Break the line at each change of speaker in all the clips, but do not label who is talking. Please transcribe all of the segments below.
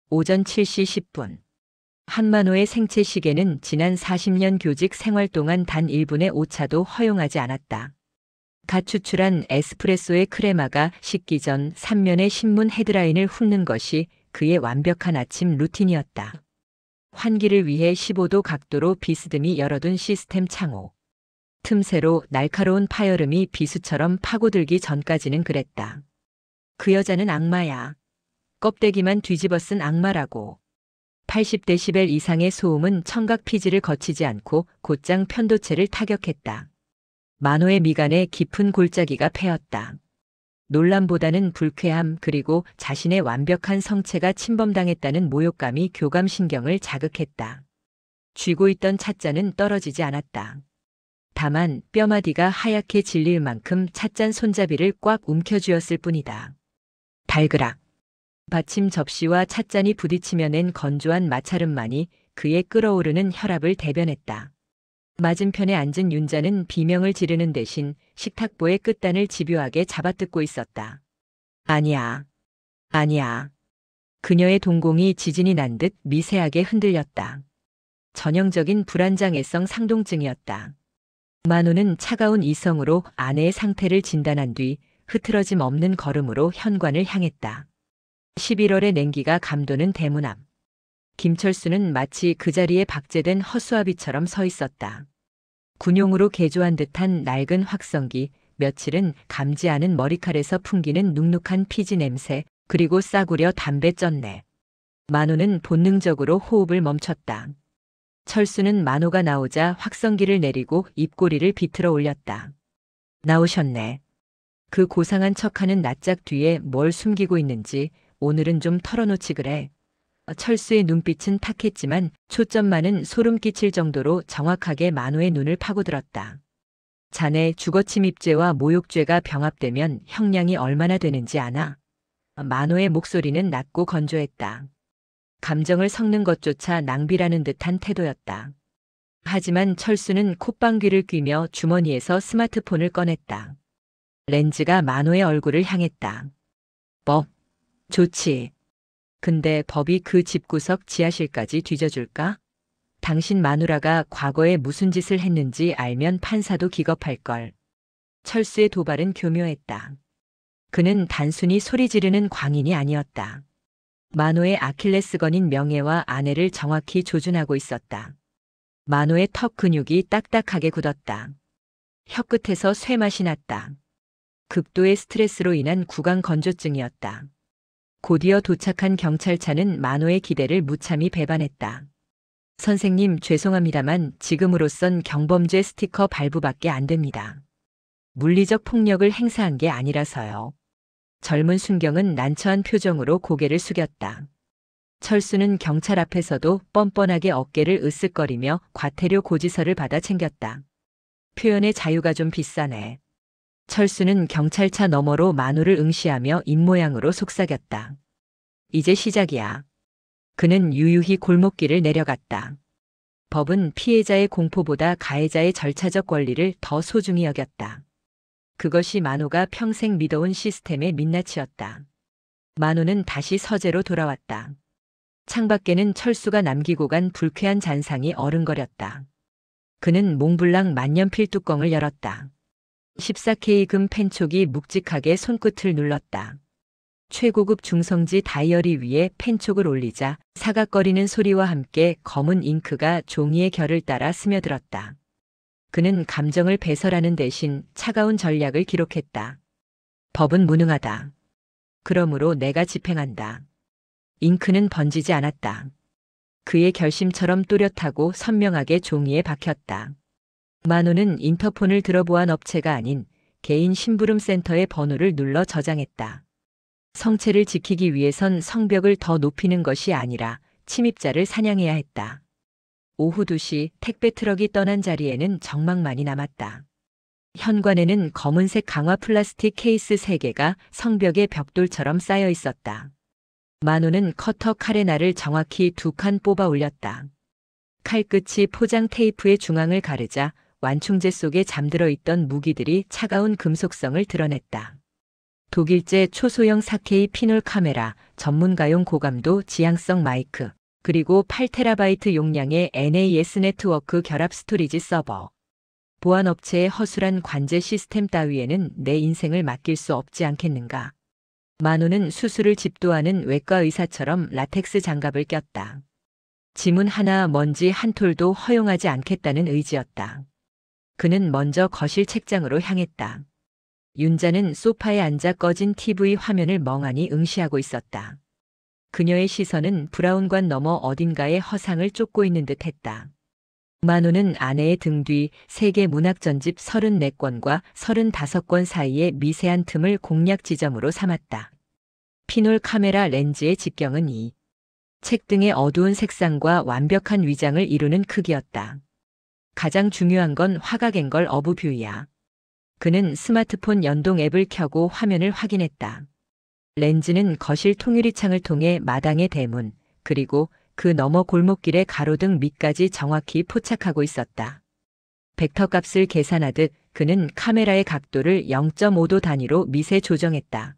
오전 7시 10분. 한만호의 생체 시계는 지난 40년 교직 생활 동안 단 1분의 오차도 허용하지 않았다. 갓 추출한 에스프레소의 크레마가 식기 전 3면의 신문 헤드라인을 훑는 것이 그의 완벽한 아침 루틴이었다. 환기를 위해 15도 각도로 비스듬히 열어둔 시스템 창호. 틈새로 날카로운 파열음이 비수처럼 파고들기 전까지는 그랬다. 그 여자는 악마야. 껍데기만 뒤집어 쓴 악마라고. 80데시벨 이상의 소음은 청각 피지를 거치지 않고 곧장 편도체를 타격했다. 만호의 미간에 깊은 골짜기가 패였다. 논란보다는 불쾌함 그리고 자신의 완벽한 성체가 침범당했다는 모욕감이 교감신경을 자극했다. 쥐고 있던 찻잔은 떨어지지 않았다. 다만 뼈마디가 하얗게 질릴 만큼 찻잔 손잡이를 꽉 움켜쥐었을 뿐이다. 달그락. 받침 접시와 찻잔이 부딪히며 낸 건조한 마찰음만이 그의 끓어오르는 혈압을 대변했다. 맞은편에 앉은 윤자는 비명을 지르는 대신 식탁보의 끝단을 집요하게 잡아뜯고 있었다. 아니야. 아니야. 그녀의 동공이 지진이 난 듯 미세하게 흔들렸다. 전형적인 불안장애성 상동증이었다. 만호는 차가운 이성으로 아내의 상태를 진단한 뒤 흐트러짐 없는 걸음으로 현관을 향했다. 11월의 냉기가 감도는 대문 앞. 김철수는 마치 그 자리에 박제된 허수아비처럼 서 있었다. 군용으로 개조한 듯한 낡은 확성기, 며칠은 감지 않은 머리칼에서 풍기는 눅눅한 피지 냄새, 그리고 싸구려 담배 쩐내. 만호는 본능적으로 호흡을 멈췄다. 철수는 만호가 나오자 확성기를 내리고 입꼬리를 비틀어 올렸다. 나오셨네. 그 고상한 척하는 낯짝 뒤에 뭘 숨기고 있는지 오늘은 좀 털어놓지 그래. 철수의 눈빛은 탁했지만 초점만은 소름 끼칠 정도로 정확하게 만호의 눈을 파고들었다. 자네 주거침입죄와 모욕죄가 병합되면 형량이 얼마나 되는지 아나? 만호의 목소리는 낮고 건조했다. 감정을 섞는 것조차 낭비라는 듯한 태도였다. 하지만 철수는 콧방귀를 뀌며 주머니에서 스마트폰을 꺼냈다. 렌즈가 만호의 얼굴을 향했다. 법. 좋지. 근데 법이 그 집구석 지하실까지 뒤져줄까? 당신 마누라가 과거에 무슨 짓을 했는지 알면 판사도 기겁할걸. 철수의 도발은 교묘했다. 그는 단순히 소리 지르는 광인이 아니었다. 만호의 아킬레스건인 명예와 아내를 정확히 조준하고 있었다. 만호의 턱 근육이 딱딱하게 굳었다. 혀끝에서 쇠맛이 났다. 극도의 스트레스로 인한 구강 건조증이었다. 곧이어 도착한 경찰차는 만호의 기대를 무참히 배반했다. 선생님 죄송합니다만 지금으로선 경범죄 스티커 발부밖에 안 됩니다. 물리적 폭력을 행사한 게 아니라서요. 젊은 순경은 난처한 표정으로 고개를 숙였다. 철수는 경찰 앞에서도 뻔뻔하게 어깨를 으쓱거리며 과태료 고지서를 받아 챙겼다. 표현의 자유가 좀 비싸네. 철수는 경찰차 너머로 만호를 응시하며 입모양으로 속삭였다. 이제 시작이야. 그는 유유히 골목길을 내려갔다. 법은 피해자의 공포보다 가해자의 절차적 권리를 더 소중히 여겼다. 그것이 만호가 평생 믿어온 시스템의 민낯이었다. 만호는 다시 서재로 돌아왔다. 창밖에는 철수가 남기고 간 불쾌한 잔상이 어른거렸다. 그는 몽블랑 만년필 뚜껑을 열었다. 14K 금 펜촉이 묵직하게 손끝을 눌렀다. 최고급 중성지 다이어리 위에 펜촉을 올리자 사각거리는 소리와 함께 검은 잉크가 종이의 결을 따라 스며들었다. 그는 감정을 배설하는 대신 차가운 전략을 기록했다. 법은 무능하다. 그러므로 내가 집행한다. 잉크는 번지지 않았다. 그의 결심처럼 또렷하고 선명하게 종이에 박혔다. 만호는 인터폰을 들어보안 업체가 아닌 개인 심부름 센터의 번호를 눌러 저장했다. 성체를 지키기 위해선 성벽을 더 높이는 것이 아니라 침입자를 사냥해야 했다. 오후 2시 택배 트럭이 떠난 자리에는 정막만이 남았다. 현관에는 검은색 강화 플라스틱 케이스 3개가 성벽의 벽돌처럼 쌓여 있었다. 만호는 커터 칼의 날을 정확히 2칸 뽑아 올렸다. 칼끝이 포장 테이프의 중앙을 가르자 완충제 속에 잠들어 있던 무기들이 차가운 금속성을 드러냈다. 독일제 초소형 4K 피놀 카메라, 전문가용 고감도 지향성 마이크, 그리고 8TB 용량의 NAS 네트워크 결합 스토리지 서버. 보안업체의 허술한 관제 시스템 따위에는 내 인생을 맡길 수 없지 않겠는가. 만호는 수술을 집도하는 외과 의사처럼 라텍스 장갑을 꼈다. 지문 하나 먼지 한 톨도 허용하지 않겠다는 의지였다. 그는 먼저 거실 책장으로 향했다. 윤자는 소파에 앉아 꺼진 TV 화면을 멍하니 응시하고 있었다. 그녀의 시선은 브라운관 너머 어딘가에 허상을 쫓고 있는 듯 했다. 만호는 아내의 등 뒤 세계 문학 전집 34권과 35권 사이의 미세한 틈을 공략 지점으로 삼았다. 피놀 카메라 렌즈의 직경은 이 책 등의 어두운 색상과 완벽한 위장을 이루는 크기였다. 가장 중요한 건 화각앵걸 어브뷰야. 그는 스마트폰 연동 앱을 켜고 화면을 확인했다. 렌즈는 거실 통유리창을 통해 마당의 대문, 그리고 그 너머 골목길의 가로등 밑까지 정확히 포착하고 있었다. 벡터 값을 계산하듯 그는 카메라의 각도를 0.5도 단위로 미세 조정했다.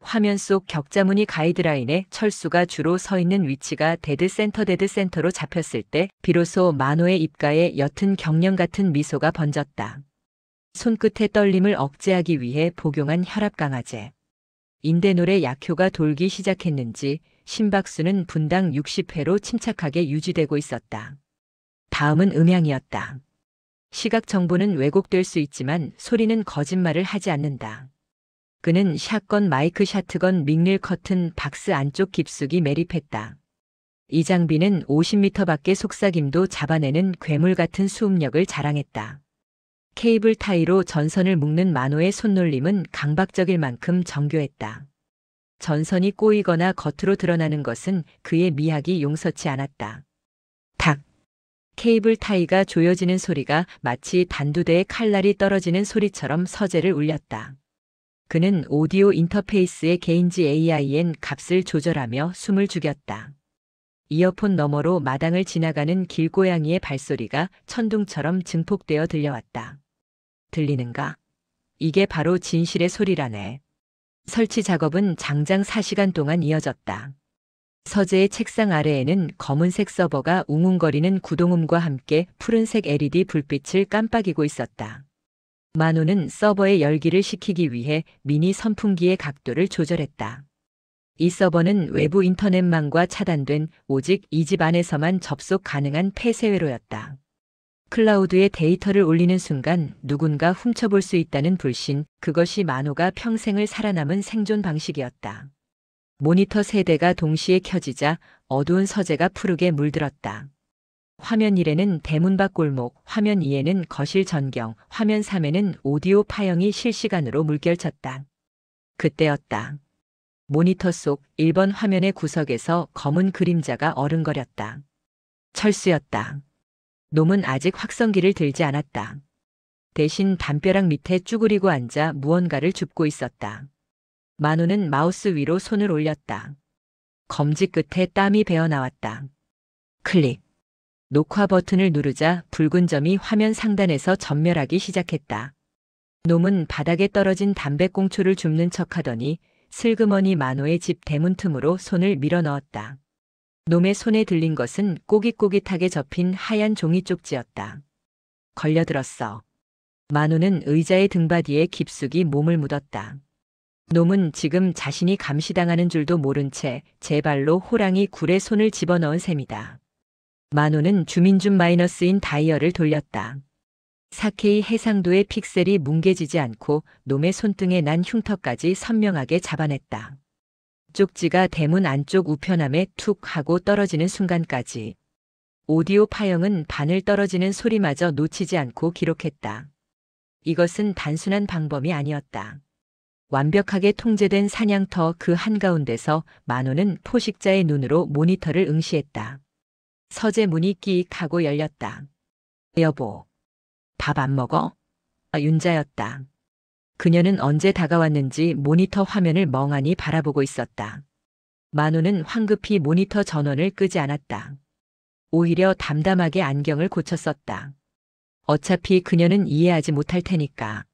화면 속 격자무늬 가이드라인에 철수가 주로 서 있는 위치가 데드 센터로 잡혔을 때 비로소 만호의 입가에 옅은 경련 같은 미소가 번졌다. 손끝의 떨림을 억제하기 위해 복용한 혈압 강화제. 인대놀의 약효가 돌기 시작했는지 심박수는 분당 60회로 침착하게 유지되고 있었다. 다음은 음향이었다. 시각 정보는 왜곡될 수 있지만 소리는 거짓말을 하지 않는다. 그는 샷건 마이크 샷건 믹릴 커튼 박스 안쪽 깊숙이 매립했다. 이 장비는 50m 밖의 속삭임도 잡아내는 괴물 같은 수음력을 자랑했다. 케이블 타이로 전선을 묶는 만호의 손놀림은 강박적일 만큼 정교했다. 전선이 꼬이거나 겉으로 드러나는 것은 그의 미학이 용서치 않았다. 탁! 케이블 타이가 조여지는 소리가 마치 단두대에 칼날이 떨어지는 소리처럼 서재를 울렸다. 그는 오디오 인터페이스의 게인지 AIN 값을 조절하며 숨을 죽였다. 이어폰 너머로 마당을 지나가는 길고양이의 발소리가 천둥처럼 증폭되어 들려왔다. 들리는가? 이게 바로 진실의 소리라네. 설치 작업은 장장 4시간 동안 이어졌다. 서재의 책상 아래에는 검은색 서버가 웅웅거리는 구동음과 함께 푸른색 LED 불빛을 깜빡이고 있었다. 만호는 서버의 열기를 식히기 위해 미니 선풍기의 각도를 조절했다. 이 서버는 외부 인터넷망과 차단된 오직 이 집 안에서만 접속 가능한 폐쇄회로였다. 클라우드에 데이터를 올리는 순간 누군가 훔쳐볼 수 있다는 불신, 그것이 만호가 평생을 살아남은 생존 방식이었다. 모니터 3대가 동시에 켜지자 어두운 서재가 푸르게 물들었다. 화면 1에는 대문 밖 골목, 화면 2에는 거실 전경, 화면 3에는 오디오 파형이 실시간으로 물결쳤다. 그때였다. 모니터 속 1번 화면의 구석에서 검은 그림자가 어른거렸다. 철수였다. 놈은 아직 확성기를 들지 않았다. 대신 담벼락 밑에 쭈그리고 앉아 무언가를 줍고 있었다. 만호는 마우스 위로 손을 올렸다. 검지 끝에 땀이 배어나왔다. 클릭. 녹화 버튼을 누르자 붉은 점이 화면 상단에서 전멸하기 시작했다. 놈은 바닥에 떨어진 담배꽁초를 줍는 척하더니 슬그머니 만호의 집 대문 틈으로 손을 밀어 넣었다. 놈의 손에 들린 것은 꼬깃꼬깃하게 접힌 하얀 종이 쪽지였다. 걸려들었어. 만호는 의자의 등받이에 깊숙이 몸을 묻었다. 놈은 지금 자신이 감시당하는 줄도 모른 채 제 발로 호랑이 굴에 손을 집어넣은 셈이다. 만호는 주민줌 마이너스인 다이얼을 돌렸다. 4K 해상도의 픽셀이 뭉개지지 않고 놈의 손등에 난 흉터까지 선명하게 잡아냈다. 쪽지가 대문 안쪽 우편함에 툭 하고 떨어지는 순간까지. 오디오 파형은 바늘 떨어지는 소리마저 놓치지 않고 기록했다. 이것은 단순한 방범이 아니었다. 완벽하게 통제된 사냥터 그 한가운데서 만호는 포식자의 눈으로 모니터를 응시했다. 서재 문이 끼익 하고 열렸다. 여보, 밥 안 먹어? 윤자였다. 그녀는 언제 다가왔는지 모니터 화면을 멍하니 바라보고 있었다. 만호는 황급히 모니터 전원을 끄지 않았다. 오히려 담담하게 안경을 고쳤었다. 어차피 그녀는 이해하지 못할 테니까.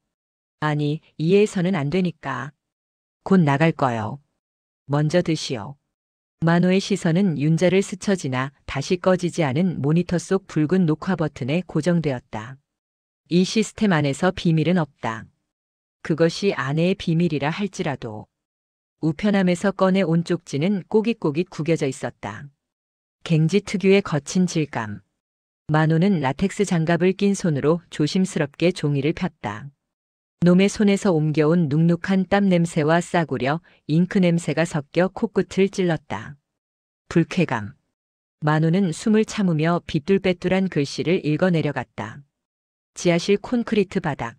아니, 이해해서는 안 되니까. 곧 나갈 거요. 먼저 드시오. 만호의 시선은 윤자를 스쳐 지나 다시 꺼지지 않은 모니터 속 붉은 녹화 버튼에 고정되었다. 이 시스템 안에서 비밀은 없다. 그것이 아내의 비밀이라 할지라도. 우편함에서 꺼내 온 쪽지는 꼬깃꼬깃 구겨져 있었다. 갱지 특유의 거친 질감. 만호는 라텍스 장갑을 낀 손으로 조심스럽게 종이를 폈다. 놈의 손에서 옮겨온 눅눅한 땀 냄새와 싸구려 잉크 냄새가 섞여 코끝을 찔렀다. 불쾌감. 만호는 숨을 참으며 빗둘빼뚤한 글씨를 읽어 내려갔다. 지하실 콘크리트 바닥.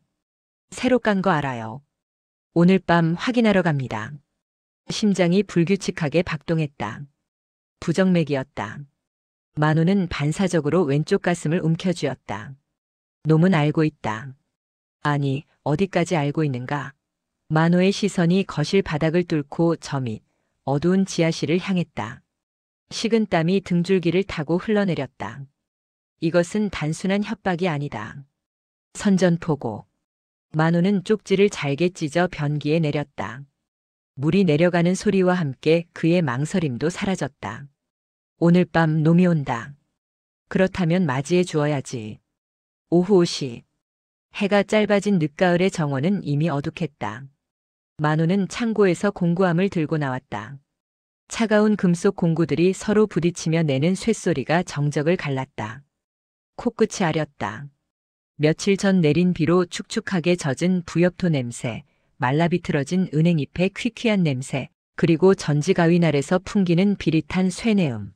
새로 깐 거 알아요. 오늘 밤 확인하러 갑니다. 심장이 불규칙하게 박동했다. 부정맥이었다. 만호는 반사적으로 왼쪽 가슴을 움켜쥐었다. 놈은 알고 있다. 아니, 어디까지 알고 있는가? 만호의 시선이 거실 바닥을 뚫고 저 밑 어두운 지하실을 향했다. 식은땀이 등줄기를 타고 흘러내렸다. 이것은 단순한 협박이 아니다. 선전포고. 만호는 쪽지를 잘게 찢어 변기에 내렸다. 물이 내려가는 소리와 함께 그의 망설임도 사라졌다. 오늘 밤 놈이 온다. 그렇다면 맞이해 주어야지. 오후 5시. 해가 짧아진 늦가을의 정원은 이미 어둑했다. 만호는 창고에서 공구함을 들고 나왔다. 차가운 금속 공구들이 서로 부딪히며 내는 쇳소리가 정적을 갈랐다. 코끝이 아렸다. 며칠 전 내린 비로 축축하게 젖은 부엽토 냄새, 말라비틀어진 은행잎의 퀴퀴한 냄새, 그리고 전지가윈 아래서 풍기는 비릿한 쇠내음.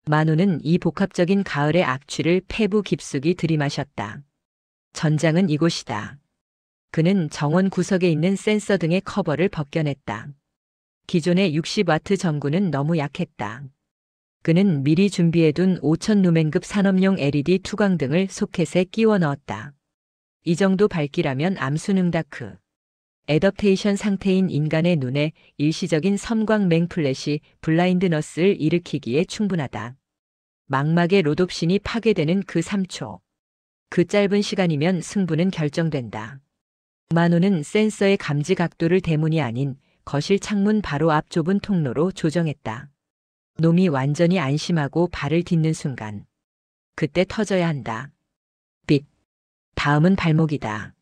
만호는 이 복합적인 가을의 악취를 폐부 깊숙이 들이마셨다. 전장은 이곳이다. 그는 정원 구석에 있는 센서 등의 커버를 벗겨냈다. 기존의 60와트 전구는 너무 약했다. 그는 미리 준비해둔 5000 루멘급 산업용 LED 투광등을 소켓에 끼워 넣었다. 이 정도 밝기라면 암수능다크. 애더테이션 상태인 인간의 눈에 일시적인 섬광 맹플랫이 블라인드너스를 일으키기에 충분하다. 망막의 롯옵신이 파괴되는 그 3초. 그 짧은 시간이면 승부는 결정된다. 만호는 센서의 감지 각도를 대문이 아닌 거실 창문 바로 앞 좁은 통로로 조정했다. 놈이 완전히 안심하고 발을 딛는 순간. 그때 터져야 한다. 빛. 다음은 발목이다.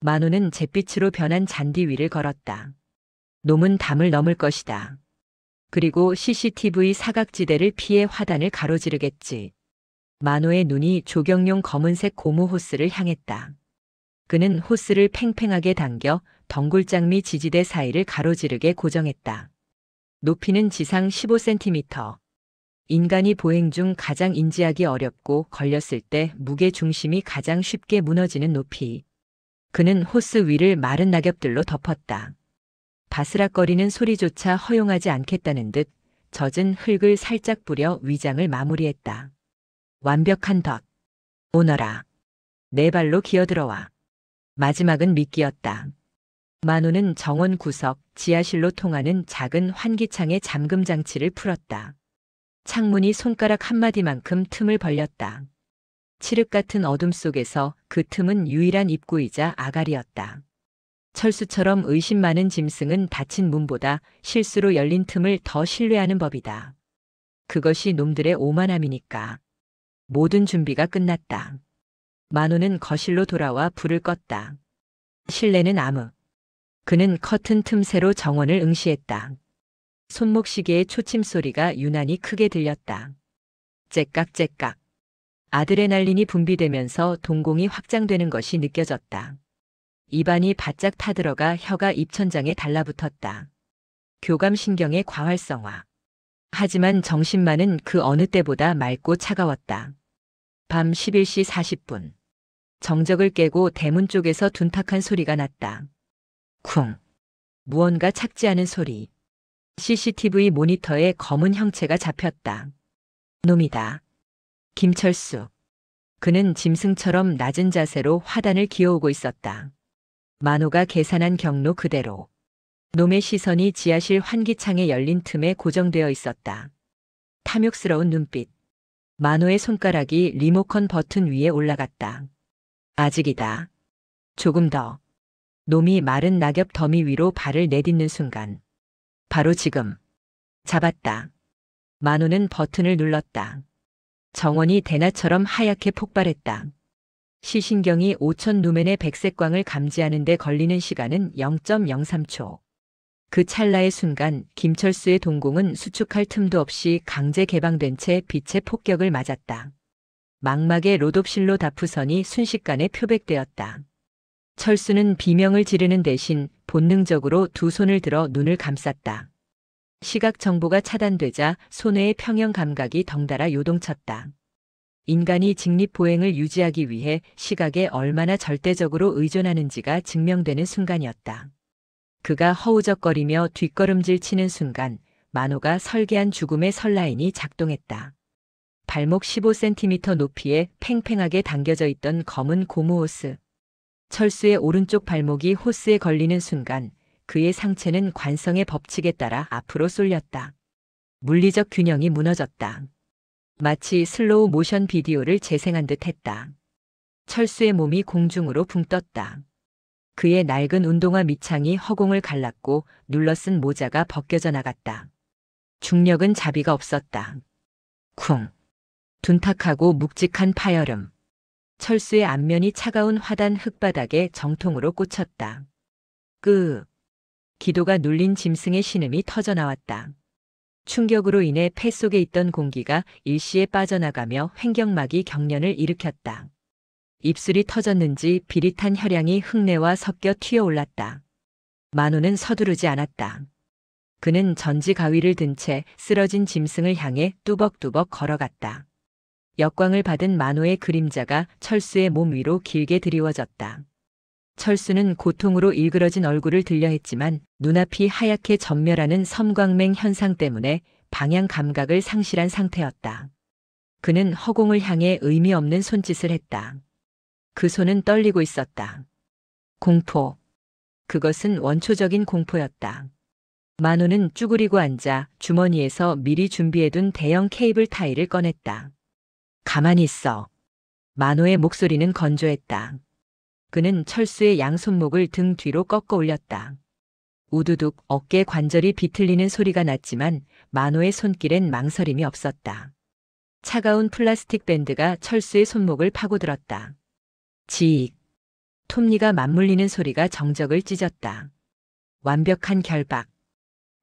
만호는 잿빛으로 변한 잔디 위를 걸었다. 놈은 담을 넘을 것이다. 그리고 CCTV 사각지대를 피해 화단을 가로지르겠지. 만호의 눈이 조경용 검은색 고무 호스를 향했다. 그는 호스를 팽팽하게 당겨 덩굴장미 지지대 사이를 가로지르게 고정했다. 높이는 지상 15cm. 인간이 보행 중 가장 인지하기 어렵고 걸렸을 때 무게 중심이 가장 쉽게 무너지는 높이. 그는 호스 위를 마른 낙엽들로 덮었다. 바스락거리는 소리조차 허용하지 않겠다는 듯 젖은 흙을 살짝 뿌려 위장을 마무리했다. 완벽한 덫. 오너라. 내 발로 기어들어와. 마지막은 미끼였다. 만호는 정원 구석, 지하실로 통하는 작은 환기창의 잠금 장치를 풀었다. 창문이 손가락 한마디만큼 틈을 벌렸다. 칠흑 같은 어둠 속에서 그 틈은 유일한 입구이자 아가리였다. 철수처럼 의심 많은 짐승은 닫힌 문보다 실수로 열린 틈을 더 신뢰하는 법이다. 그것이 놈들의 오만함이니까. 모든 준비가 끝났다. 만호는 거실로 돌아와 불을 껐다. 실내는 암흑. 그는 커튼 틈새로 정원을 응시했다. 손목시계의 초침 소리가 유난히 크게 들렸다. 째깍째깍. 아드레날린이 분비되면서 동공이 확장되는 것이 느껴졌다. 입안이 바짝 타들어가 혀가 입천장에 달라붙었다. 교감신경의 과활성화. 하지만 정신만은 그 어느 때보다 맑고 차가웠다. 밤 11시 40분. 정적을 깨고 대문 쪽에서 둔탁한 소리가 났다. 쿵. 무언가 착지하는 소리. CCTV 모니터에 검은 형체가 잡혔다. 놈이다. 김철수. 그는 짐승처럼 낮은 자세로 화단을 기어오고 있었다. 만호가 계산한 경로 그대로. 놈의 시선이 지하실 환기창에 열린 틈에 고정되어 있었다. 탐욕스러운 눈빛. 만호의 손가락이 리모컨 버튼 위에 올라갔다. 아직이다. 조금 더. 놈이 마른 낙엽 더미 위로 발을 내딛는 순간. 바로 지금. 잡았다. 만호는 버튼을 눌렀다. 정원이 대낮처럼 하얗게 폭발했다. 시신경이 5천 루멘의 백색광을 감지하는 데 걸리는 시간은 0.03초. 그 찰나의 순간 김철수의 동공은 수축할 틈도 없이 강제 개방된 채 빛의 폭격을 맞았다. 망막의 로놉실로 다프선이 순식간에 표백되었다. 철수는 비명을 지르는 대신 본능적으로 두 손을 들어 눈을 감쌌다. 시각 정보가 차단되자 손해의 평형 감각이 덩달아 요동쳤다. 인간이 직립보행을 유지하기 위해 시각에 얼마나 절대적으로 의존하는지가 증명되는 순간이었다. 그가 허우적거리며 뒷걸음질 치는 순간 만호가 설계한 죽음의 설라인이 작동했다. 발목 15cm 높이에 팽팽하게 당겨져 있던 검은 고무 호스. 철수의 오른쪽 발목이 호스에 걸리는 순간 그의 상체는 관성의 법칙에 따라 앞으로 쏠렸다. 물리적 균형이 무너졌다. 마치 슬로우 모션 비디오를 재생한 듯 했다. 철수의 몸이 공중으로 붕 떴다. 그의 낡은 운동화 밑창이 허공을 갈랐고 눌러쓴 모자가 벗겨져 나갔다. 중력은 자비가 없었다. 쿵. 둔탁하고 묵직한 파열음. 철수의 안면이 차가운 화단 흙바닥에 정통으로 꽂혔다. 기도가 눌린 짐승의 신음이 터져나왔다. 충격으로 인해 폐 속에 있던 공기가 일시에 빠져나가며 횡격막이 경련을 일으켰다. 입술이 터졌는지 비릿한 혈향이 흙내와 섞여 튀어올랐다. 만호는 서두르지 않았다. 그는 전지 가위를 든 채 쓰러진 짐승을 향해 뚜벅뚜벅 걸어갔다. 역광을 받은 만호의 그림자가 철수의 몸 위로 길게 드리워졌다. 철수는 고통으로 일그러진 얼굴을 들려 했지만 눈앞이 하얗게 전멸하는 섬광맹 현상 때문에 방향 감각을 상실한 상태였다. 그는 허공을 향해 의미 없는 손짓을 했다. 그 손은 떨리고 있었다. 공포. 그것은 원초적인 공포였다. 만호는 쭈그리고 앉아 주머니에서 미리 준비해둔 대형 케이블 타이를 꺼냈다. 가만히 있어. 만호의 목소리는 건조했다. 그는 철수의 양손목을 등 뒤로 꺾어 올렸다. 우두둑 어깨 관절이 비틀리는 소리가 났지만 만호의 손길엔 망설임이 없었다. 차가운 플라스틱 밴드가 철수의 손목을 파고들었다. 지익. 톱니가 맞물리는 소리가 정적을 찢었다. 완벽한 결박.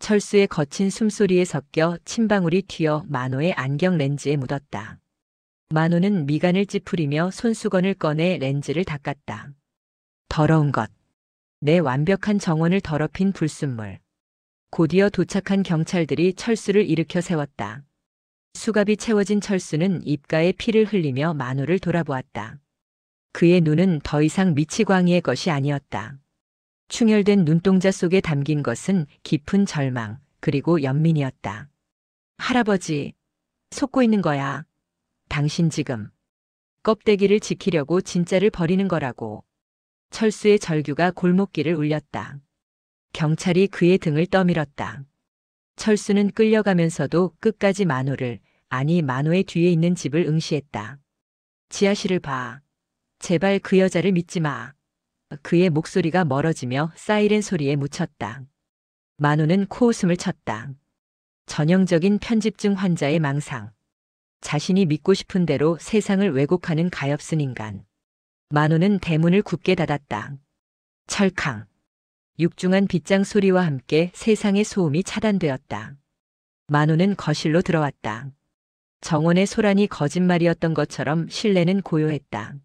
철수의 거친 숨소리에 섞여 침방울이 튀어 만호의 안경 렌즈에 묻었다. 만호는 미간을 찌푸리며 손수건을 꺼내 렌즈를 닦았다. 더러운 것. 내 완벽한 정원을 더럽힌 불순물. 곧이어 도착한 경찰들이 철수를 일으켜 세웠다. 수갑이 채워진 철수는 입가에 피를 흘리며 만호를 돌아보았다. 그의 눈은 더 이상 미치광이의 것이 아니었다. 충혈된 눈동자 속에 담긴 것은 깊은 절망, 그리고 연민이었다. 할아버지, 속고 있는 거야. 당신 지금 껍데기를 지키려고 진짜를 버리는 거라고. 철수의 절규가 골목길을 울렸다. 경찰이 그의 등을 떠밀었다. 철수는 끌려가면서도 끝까지 만호를, 아니 만호의 뒤에 있는 집을 응시했다. 지하실을 봐. 제발 그 여자를 믿지 마. 그의 목소리가 멀어지며 사이렌 소리에 묻혔다. 만호는 코웃음을 쳤다. 전형적인 편집증 환자의 망상. 자신이 믿고 싶은 대로 세상을 왜곡하는 가엾은 인간. 만호는 대문을 굳게 닫았다. 철캉. 육중한 빗장 소리와 함께 세상의 소음이 차단되었다. 만호는 거실로 들어왔다. 정원의 소란이 거짓말이었던 것처럼 실내는 고요했다.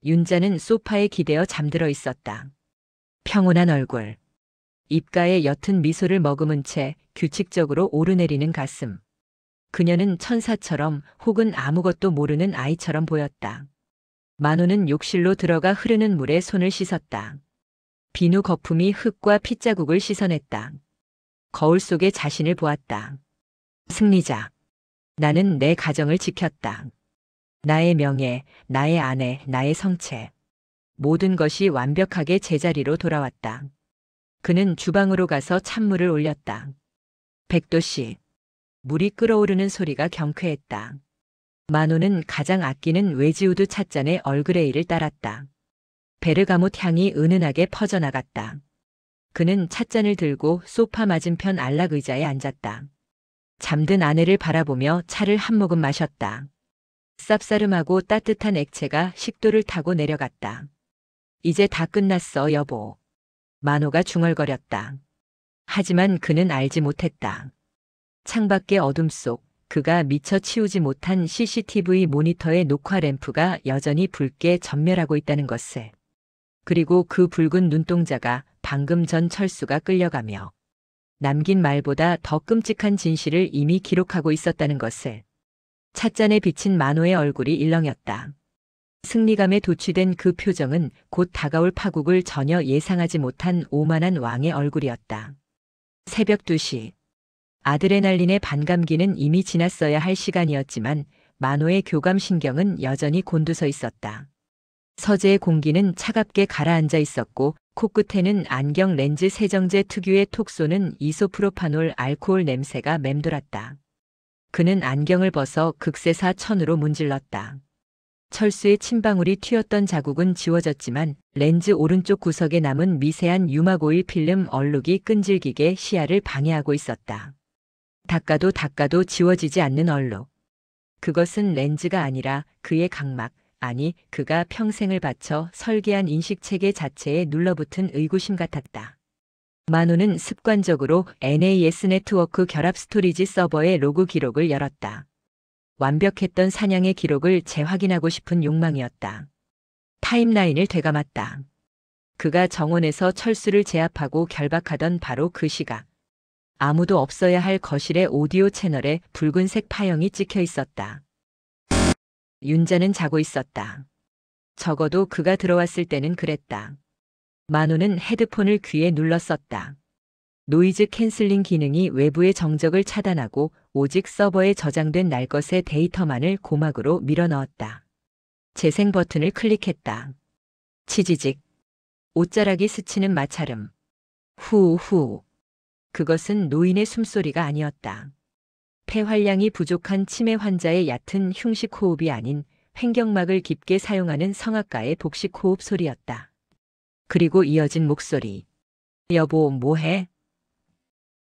윤자는 소파에 기대어 잠들어 있었다. 평온한 얼굴. 입가에 옅은 미소를 머금은 채 규칙적으로 오르내리는 가슴. 그녀는 천사처럼 혹은 아무것도 모르는 아이처럼 보였다. 만호는 욕실로 들어가 흐르는 물에 손을 씻었다. 비누 거품이 흙과 핏자국을 씻어냈다. 거울 속에 자신을 보았다. 승리자. 나는 내 가정을 지켰다. 나의 명예, 나의 아내, 나의 성체. 모든 것이 완벽하게 제자리로 돌아왔다. 그는 주방으로 가서 찬물을 올렸다. 100도씨. 물이 끓어오르는 소리가 경쾌했다. 만호는 가장 아끼는 웨지우드 찻잔에 얼그레이를 따랐다. 베르가못 향이 은은하게 퍼져나갔다. 그는 찻잔을 들고 소파 맞은편 안락 의자에 앉았다. 잠든 아내를 바라보며 차를 한 모금 마셨다. 쌉싸름하고 따뜻한 액체가 식도를 타고 내려갔다. 이제 다 끝났어, 여보. 만호가 중얼거렸다. 하지만 그는 알지 못했다. 창밖의 어둠 속 그가 미처 치우지 못한 CCTV 모니터의 녹화 램프가 여전히 붉게 전멸하고 있다는 것을. 그리고 그 붉은 눈동자가 방금 전 철수가 끌려가며 남긴 말보다 더 끔찍한 진실을 이미 기록하고 있었다는 것을. 찻잔에 비친 만호의 얼굴이 일렁였다. 승리감에 도취된 그 표정은 곧 다가올 파국을 전혀 예상하지 못한 오만한 왕의 얼굴이었다. 새벽 2시. 아드레날린의 반감기는 이미 지났어야 할 시간이었지만 만호의 교감신경은 여전히 곤두서 있었다. 서재의 공기는 차갑게 가라앉아 있었고 코끝에는 안경 렌즈 세정제 특유의 톡 쏘는 이소프로파놀 알코올 냄새가 맴돌았다. 그는 안경을 벗어 극세사 천으로 문질렀다. 철수의 침방울이 튀었던 자국은 지워졌지만 렌즈 오른쪽 구석에 남은 미세한 유막오일 필름 얼룩이 끈질기게 시야를 방해하고 있었다. 닦아도 지워지지 않는 얼룩. 그것은 렌즈가 아니라 그의 각막, 아니 그가 평생을 바쳐 설계한 인식체계 자체에 눌러붙은 의구심 같았다. 만호는 습관적으로 NAS 네트워크 결합 스토리지 서버의 로그 기록을 열었다. 완벽했던 사냥의 기록을 재확인하고 싶은 욕망이었다. 타임라인을 되감았다. 그가 정원에서 철수를 제압하고 결박하던 바로 그 시각. 아무도 없어야 할 거실의 오디오 채널에 붉은색 파형이 찍혀 있었다. 윤자는 자고 있었다. 적어도 그가 들어왔을 때는 그랬다. 만호는 헤드폰을 귀에 눌렀었다. 노이즈 캔슬링 기능이 외부의 정적을 차단하고 오직 서버에 저장된 날 것의 데이터만을 고막으로 밀어넣었다. 재생 버튼을 클릭했다. 치지직. 옷자락이 스치는 마찰음. 후후. 그것은 노인의 숨소리가 아니었다. 폐활량이 부족한 치매 환자의 얕은 흉식 호흡이 아닌 횡격막을 깊게 사용하는 성악가의 복식 호흡 소리였다. 그리고 이어진 목소리. 여보, 뭐해?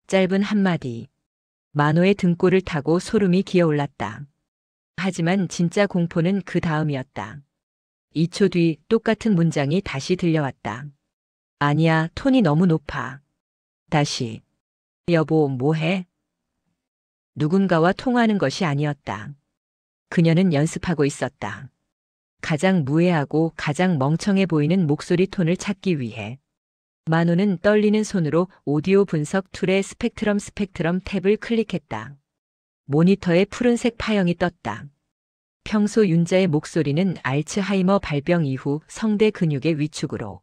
짧은 한마디. 만호의 등골을 타고 소름이 기어올랐다. 하지만 진짜 공포는 그 다음이었다. 2초 뒤 똑같은 문장이 다시 들려왔다. 아니야, 톤이 너무 높아. 다시. 여보, 뭐해? 누군가와 통화하는 것이 아니었다. 그녀는 연습하고 있었다. 가장 무해하고 가장 멍청해 보이는 목소리 톤을 찾기 위해. 만호는 떨리는 손으로 오디오 분석 툴의 스펙트럼 탭을 클릭했다. 모니터에 푸른색 파형이 떴다. 평소 윤자의 목소리는 알츠하이머 발병 이후 성대 근육의 위축으로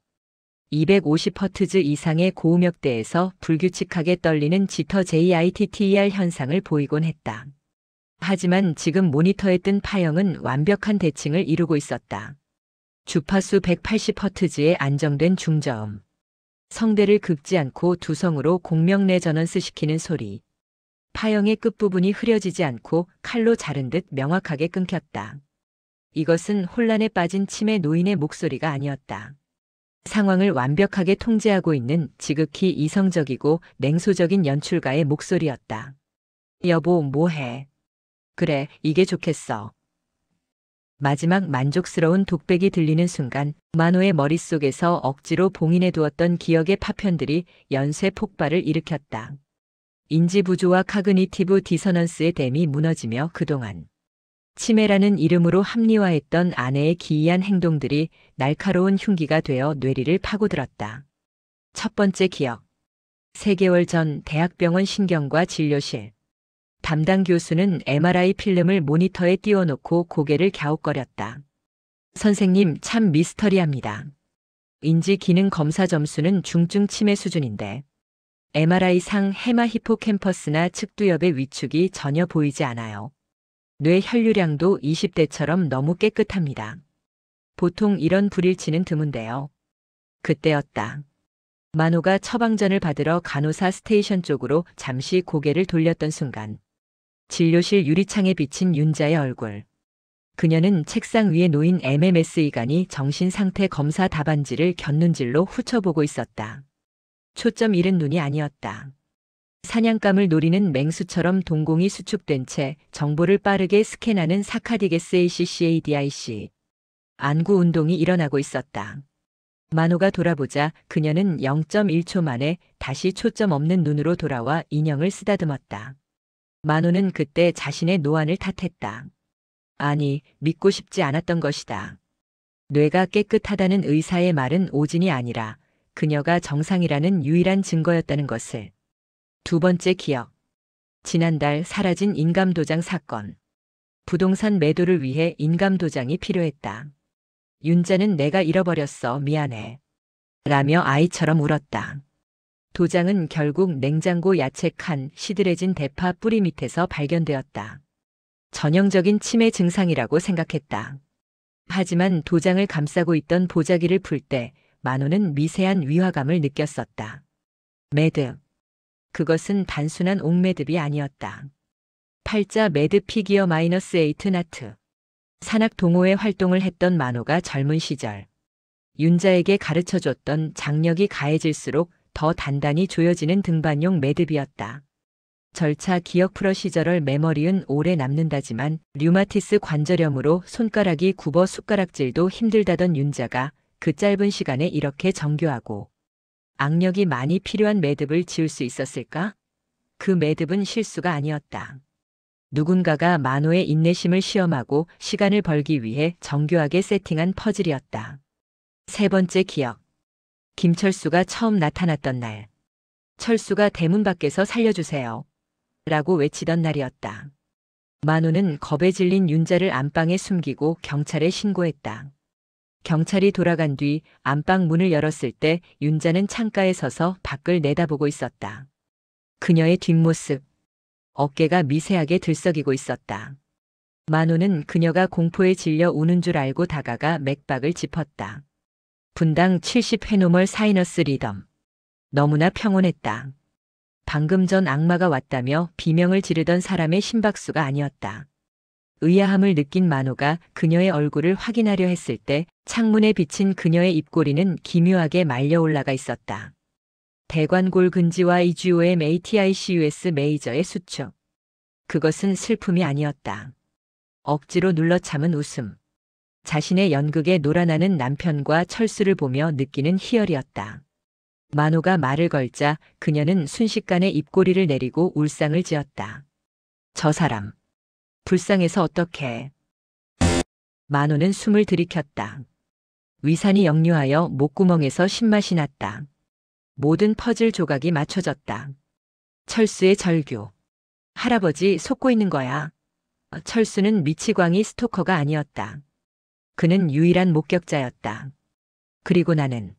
250Hz 이상의 고음역대에서 불규칙하게 떨리는 지터 JITTER 현상을 보이곤 했다. 하지만 지금 모니터에 뜬 파형은 완벽한 대칭을 이루고 있었다. 주파수 180Hz의 안정된 중저음. 성대를 긁지 않고 두성으로 공명 레저넌스 시키는 소리. 파형의 끝부분이 흐려지지 않고 칼로 자른 듯 명확하게 끊겼다. 이것은 혼란에 빠진 치매 노인의 목소리가 아니었다. 상황을 완벽하게 통제하고 있는 지극히 이성적이고 냉소적인 연출가의 목소리였다. 여보, 뭐해? 그래, 이게 좋겠어. 마지막 만족스러운 독백이 들리는 순간 만호의 머릿속에서 억지로 봉인해 두었던 기억의 파편들이 연쇄 폭발을 일으켰다. 인지 부조와 카그니티브 디서넌스의 댐이 무너지며 그동안 치매라는 이름으로 합리화했던 아내의 기이한 행동들이 날카로운 흉기가 되어 뇌리를 파고들었다. 첫 번째 기억. 3개월 전 대학병원 신경과 진료실. 담당 교수는 MRI 필름을 모니터에 띄워놓고 고개를 갸웃거렸다. 선생님, 참 미스터리합니다. 인지 기능 검사 점수는 중증 치매 수준인데 MRI상 해마 히포캠퍼스나 측두엽의 위축이 전혀 보이지 않아요. 뇌 혈류량도 20대처럼 너무 깨끗합니다. 보통 이런 불일치는 드문데요. 그때였다. 만호가 처방전을 받으러 간호사 스테이션 쪽으로 잠시 고개를 돌렸던 순간 진료실 유리창에 비친 윤자의 얼굴. 그녀는 책상 위에 놓인 MMS이간이 정신상태 검사 답안지를 곁눈질로 훑어보고 있었다. 초점 잃은 눈이 아니었다. 사냥감을 노리는 맹수처럼 동공이 수축된 채 정보를 빠르게 스캔하는 사카디게스 ACCADIC. 안구 운동이 일어나고 있었다. 만호가 돌아보자 그녀는 0.1초 만에 다시 초점 없는 눈으로 돌아와 인형을 쓰다듬었다. 만호는 그때 자신의 노안을 탓했다. 아니, 믿고 싶지 않았던 것이다. 뇌가 깨끗하다는 의사의 말은 오진이 아니라 그녀가 정상이라는 유일한 증거였다는 것을. 두 번째 기억. 지난달 사라진 인감도장 사건. 부동산 매도를 위해 인감도장이 필요했다. 윤자는 내가 잃어버렸어, 미안해. 라며 아이처럼 울었다. 도장은 결국 냉장고 야채 칸 시들해진 대파 뿌리 밑에서 발견되었다. 전형적인 치매 증상이라고 생각했다. 하지만 도장을 감싸고 있던 보자기를 풀 때 만호는 미세한 위화감을 느꼈었다. 매듭. 그것은 단순한 옥매듭이 아니었다. 팔자 매듭 피기어 -8 나트. 산악 동호회 활동을 했던 만호가 젊은 시절 윤자에게 가르쳐줬던 장력이 가해질수록 더 단단히 조여지는 등반용 매듭이었다. 절차 기억 프로시저럴 메모리은 오래 남는다지만 류마티스 관절염으로 손가락이 굽어 숟가락질도 힘들다던 윤자가 그 짧은 시간에 이렇게 정교하고 악력이 많이 필요한 매듭을 지을 수 있었을까? 그 매듭은 실수가 아니었다. 누군가가 만호의 인내심을 시험하고 시간을 벌기 위해 정교하게 세팅한 퍼즐이었다. 세 번째 기억. 김철수가 처음 나타났던 날. 철수가 대문 밖에서 살려주세요. 라고 외치던 날이었다. 만호는 겁에 질린 윤자를 안방에 숨기고 경찰에 신고했다. 경찰이 돌아간 뒤 안방 문을 열었을 때 윤자는 창가에 서서 밖을 내다보고 있었다. 그녀의 뒷모습. 어깨가 미세하게 들썩이고 있었다. 만호는 그녀가 공포에 질려 우는 줄 알고 다가가 맥박을 짚었다. 분당 70회노멀 사이너스 리덤. 너무나 평온했다. 방금 전 악마가 왔다며 비명을 지르던 사람의 심박수가 아니었다. 의아함을 느낀 만호가 그녀의 얼굴을 확인하려 했을 때 창문에 비친 그녀의 입꼬리는 기묘하게 말려 올라가 있었다. 대관골 근지와 EGOM ATICUS 메이저의 수축. 그것은 슬픔이 아니었다. 억지로 눌러 참은 웃음. 자신의 연극에 놀아나는 남편과 철수를 보며 느끼는 희열이었다. 만호가 말을 걸자 그녀는 순식간에 입꼬리를 내리고 울상을 지었다. 저 사람. 불쌍해서 어떡해. 만호는 숨을 들이켰다. 위산이 역류하여 목구멍에서 신맛이 났다. 모든 퍼즐 조각이 맞춰졌다. 철수의 절규. 할아버지 속고 있는 거야. 철수는 미치광이 스토커가 아니었다. 그는 유일한 목격자였다. 그리고 나는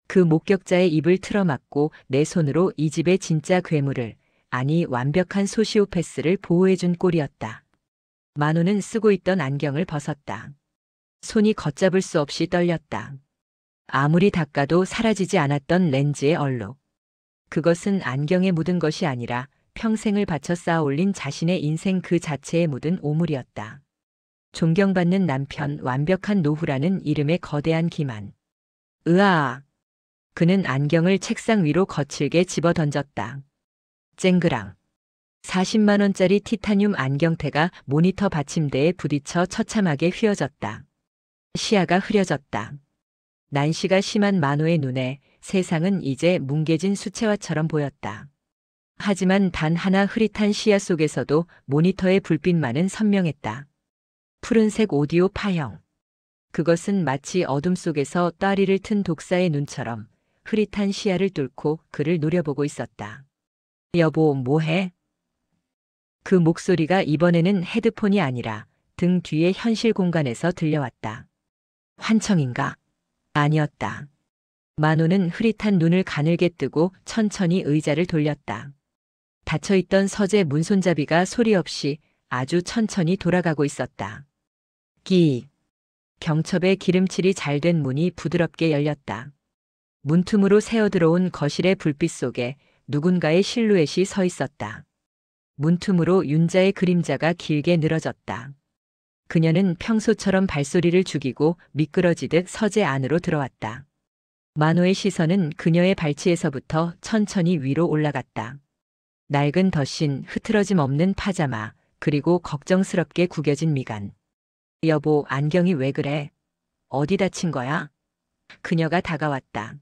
그 목격자의 입을 틀어막고 내 손으로 이 집의 진짜 괴물을, 아니 완벽한 소시오패스를 보호해준 꼴이었다. 만호는 쓰고 있던 안경을 벗었다. 손이 걷잡을 수 없이 떨렸다. 아무리 닦아도 사라지지 않았던 렌즈의 얼룩. 그것은 안경에 묻은 것이 아니라 평생을 바쳐 쌓아 올린 자신의 인생 그 자체에 묻은 오물이었다. 존경받는 남편, 완벽한 노후라는 이름의 거대한 기만. 으아! 그는 안경을 책상 위로 거칠게 집어 던졌다. 쨍그랑. 40만 원짜리 티타늄 안경테가 모니터 받침대에 부딪혀 처참하게 휘어졌다. 시야가 흐려졌다. 난시가 심한 만호의 눈에 세상은 이제 뭉개진 수채화처럼 보였다. 하지만 단 하나 흐릿한 시야 속에서도 모니터의 불빛만은 선명했다. 푸른색 오디오 파형. 그것은 마치 어둠 속에서 따리를 튼 독사의 눈처럼 흐릿한 시야를 뚫고 그를 노려보고 있었다. 여보, 뭐해? 그 목소리가 이번에는 헤드폰이 아니라 등 뒤의 현실 공간에서 들려왔다. 환청인가? 아니었다. 만호는 흐릿한 눈을 가늘게 뜨고 천천히 의자를 돌렸다. 닫혀있던 서재 문손잡이가 소리 없이 아주 천천히 돌아가고 있었다. 끼익. 경첩의 기름칠이 잘 된 문이 부드럽게 열렸다. 문틈으로 새어들어온 거실의 불빛 속에 누군가의 실루엣이 서 있었다. 문틈으로 윤자의 그림자가 길게 늘어졌다. 그녀는 평소처럼 발소리를 죽이고 미끄러지듯 서재 안으로 들어왔다. 만호의 시선은 그녀의 발치에서부터 천천히 위로 올라갔다. 낡은 덧신, 흐트러짐 없는 파자마, 그리고 걱정스럽게 구겨진 미간. 여보, 안경이 왜 그래? 어디 다친 거야? 그녀가 다가왔다.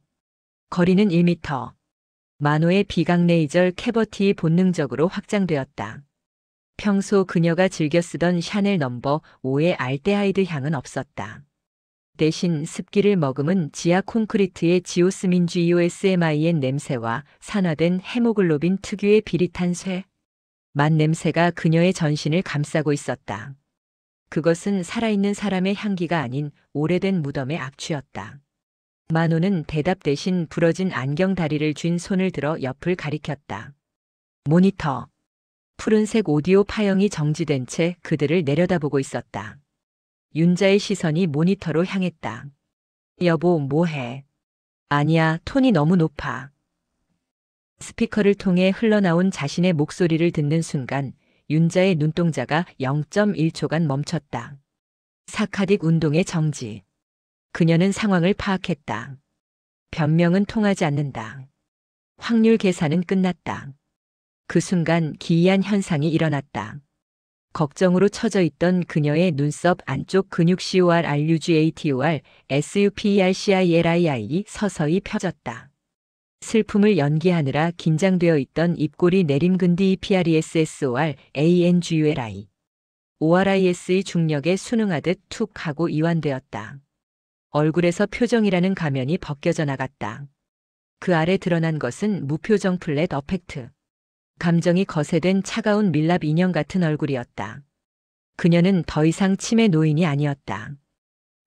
거리는 1미터. 만호의 비강레이절 캐버티 본능적으로 확장되었다. 평소 그녀가 즐겨 쓰던 샤넬 넘버 5의 알데하이드 향은 없었다. 대신 습기를 머금은 지하 콘크리트의 지오스민 GOSMIN 냄새와 산화된 헤모글로빈 특유의 비릿한 쇠. 만 냄새가 그녀의 전신을 감싸고 있었다. 그것은 살아있는 사람의 향기가 아닌 오래된 무덤의 악취였다. 만호는 대답 대신 부러진 안경 다리를 쥔 손을 들어 옆을 가리켰다. 모니터. 푸른색 오디오 파형이 정지된 채 그들을 내려다보고 있었다. 윤자의 시선이 모니터로 향했다. 여보, 뭐해? 아니야, 톤이 너무 높아. 스피커를 통해 흘러나온 자신의 목소리를 듣는 순간 윤자의 눈동자가 0.1초간 멈췄다. 사카딕 운동의 정지. 그녀는 상황을 파악했다. 변명은 통하지 않는다. 확률 계산은 끝났다. 그 순간 기이한 현상이 일어났다. 걱정으로 처져 있던 그녀의 눈썹 안쪽 근육 CORRUGATOR SUPERCILII 서서히 펴졌다. 슬픔을 연기하느라 긴장되어 있던 입꼬리 내림근디 EPRESSOR ANGULI ORIS의 중력에 순응하듯 툭 하고 이완되었다. 얼굴에서 표정이라는 가면이 벗겨져 나갔다. 그 아래 드러난 것은 무표정 플랫 어펙트. 감정이 거세된 차가운 밀랍 인형 같은 얼굴이었다. 그녀는 더 이상 치매 노인이 아니었다.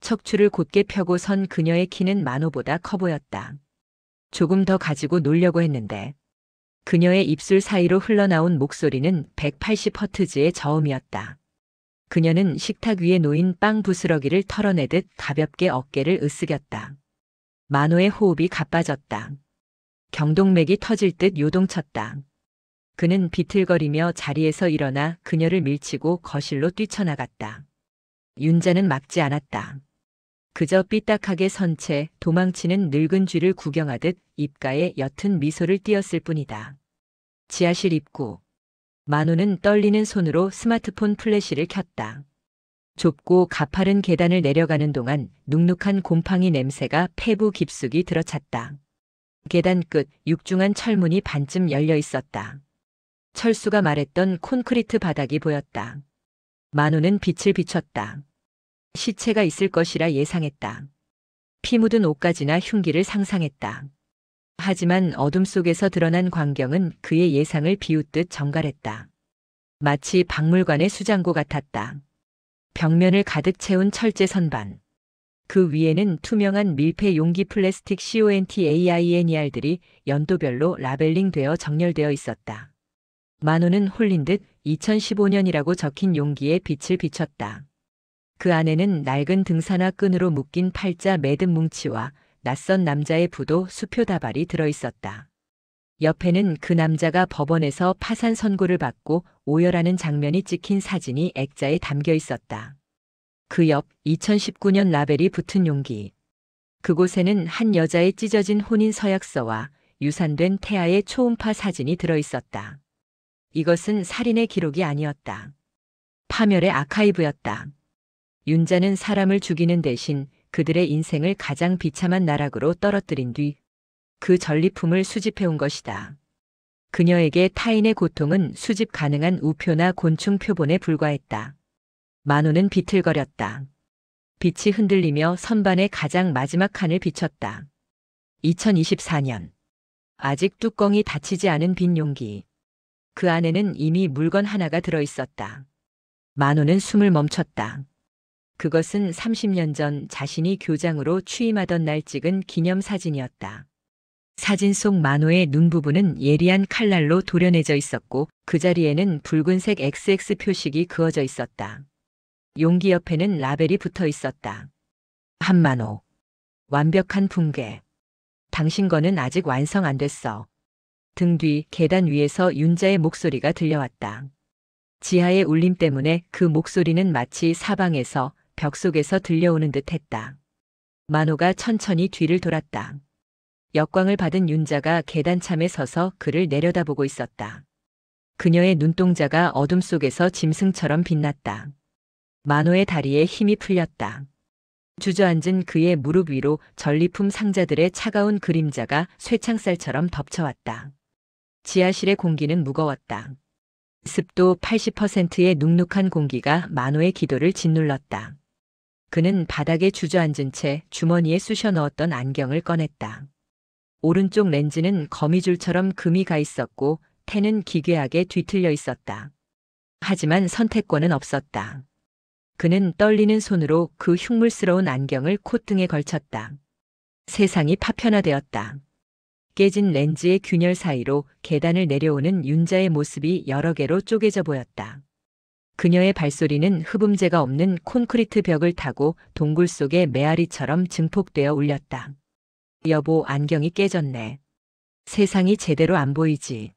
척추를 곧게 펴고 선 그녀의 키는 만호보다 커 보였다. 조금 더 가지고 놀려고 했는데 그녀의 입술 사이로 흘러나온 목소리는 180허트즈의 저음이었다. 그녀는 식탁 위에 놓인 빵 부스러기를 털어내듯 가볍게 어깨를 으쓱였다. 만호의 호흡이 가빠졌다. 경동맥이 터질 듯 요동쳤다. 그는 비틀거리며 자리에서 일어나 그녀를 밀치고 거실로 뛰쳐나갔다. 윤자는 막지 않았다. 그저 삐딱하게 선 채 도망치는 늙은 쥐를 구경하듯 입가에 옅은 미소를 띄었을 뿐이다. 지하실 입구. 만호는 떨리는 손으로 스마트폰 플래시를 켰다. 좁고 가파른 계단을 내려가는 동안 눅눅한 곰팡이 냄새가 폐부 깊숙이 들어찼다. 계단 끝 육중한 철문이 반쯤 열려 있었다. 철수가 말했던 콘크리트 바닥이 보였다. 만호는 빛을 비췄다. 시체가 있을 것이라 예상했다. 피 묻은 옷가지나 흉기를 상상했다. 하지만 어둠 속에서 드러난 광경은 그의 예상을 비웃듯 정갈했다. 마치 박물관의 수장고 같았다. 벽면을 가득 채운 철제 선반. 그 위에는 투명한 밀폐 용기 플라스틱 CONTAINER들이 연도별로 라벨링되어 정렬되어 있었다. 만호는 홀린 듯 2015년이라고 적힌 용기에 빛을 비췄다. 그 안에는 낡은 등산화 끈으로 묶인 팔자 매듭 뭉치와 낯선 남자의 부도 수표 다발이 들어있었다. 옆에는 그 남자가 법원에서 파산 선고를 받고 오열하는 장면이 찍힌 사진이 액자에 담겨 있었다. 그 옆 2019년 라벨이 붙은 용기. 그곳에는 한 여자의 찢어진 혼인 서약서와 유산된 태아의 초음파 사진이 들어있었다. 이것은 살인의 기록이 아니었다. 파멸의 아카이브였다. 윤자는 사람을 죽이는 대신 그들의 인생을 가장 비참한 나락으로 떨어뜨린 뒤 그 전리품을 수집해온 것이다. 그녀에게 타인의 고통은 수집 가능한 우표나 곤충 표본에 불과했다. 만호는 비틀거렸다. 빛이 흔들리며 선반의 가장 마지막 칸을 비췄다. 2024년. 아직 뚜껑이 닫히지 않은 빈 용기. 그 안에는 이미 물건 하나가 들어있었다. 만호는 숨을 멈췄다. 그것은 30년 전 자신이 교장으로 취임하던 날 찍은 기념사진이었다. 사진 속 만호의 눈 부분은 예리한 칼날로 도려내져 있었고 그 자리에는 붉은색 XX 표식이 그어져 있었다. 용기 옆에는 라벨이 붙어 있었다. 한만호. 완벽한 붕괴. 당신 거는 아직 완성 안 됐어. 등 뒤 계단 위에서 윤자의 목소리가 들려왔다. 지하의 울림 때문에 그 목소리는 마치 사방에서 벽 속에서 들려오는 듯 했다. 만호가 천천히 뒤를 돌았다. 역광을 받은 윤자가 계단참에 서서 그를 내려다보고 있었다. 그녀의 눈동자가 어둠 속에서 짐승처럼 빛났다. 만호의 다리에 힘이 풀렸다. 주저앉은 그의 무릎 위로 전리품 상자들의 차가운 그림자가 쇠창살처럼 덮쳐왔다. 지하실의 공기는 무거웠다. 습도 80%의 눅눅한 공기가 만호의 기도를 짓눌렀다. 그는 바닥에 주저앉은 채 주머니에 쑤셔 넣었던 안경을 꺼냈다. 오른쪽 렌즈는 거미줄처럼 금이 가 있었고 태는 기괴하게 뒤틀려 있었다. 하지만 선택권은 없었다. 그는 떨리는 손으로 그 흉물스러운 안경을 콧등에 걸쳤다. 세상이 파편화되었다. 깨진 렌즈의 균열 사이로 계단을 내려오는 윤자의 모습이 여러 개로 쪼개져 보였다. 그녀의 발소리는 흡음재가 없는 콘크리트 벽을 타고 동굴 속의 메아리처럼 증폭되어 울렸다. 여보, 안경이 깨졌네. 세상이 제대로 안 보이지.